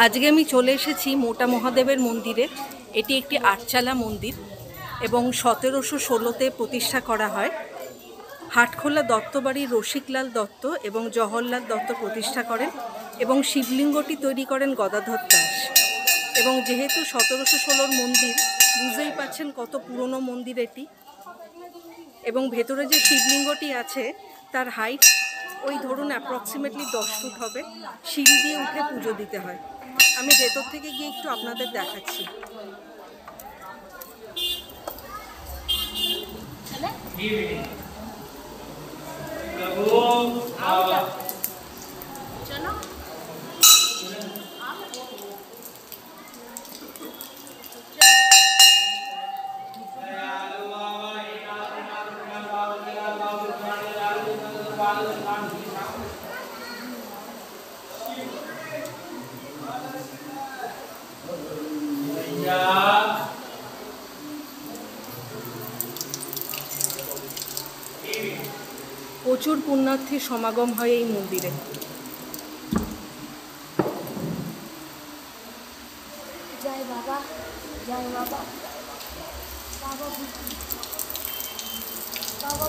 আজকে আমি চলে এসেছি মোটা মহাদেবের মন্দিরে। এটি একটি আটচালা মন্দির এবং 1716-তে প্রতিষ্ঠা করা হয়। হাটখোলা দত্তবাড়ির রসিকলাল দত্ত এবং জওহরলাল দত্ত প্রতিষ্ঠা করেন এবং শিবলিঙ্গটি তৈরি করেন গদাধর দাস। এবং যেহেতু 1716-র মন্দির, বুঝতেই পারছেন কত পুরনো মন্দির এটি। এবং ভেতরে যে শিবলিঙ্গটি আছে তার হাইট ওই ধরুন অ্যাপ্রক্সিমেটলি 10 ফুট হবে। সিঁড়ি দিয়ে উঠে পুজো দিতে হয়। আমি ভেতর থেকে গিয়ে একটু আপনাদের দেখাচ্ছি। প্রচুর পুণ্যার্থীর সমাগম হয় এই মন্দিরে। জয় বাবা, জয় বাবা, বাবা, বাবা।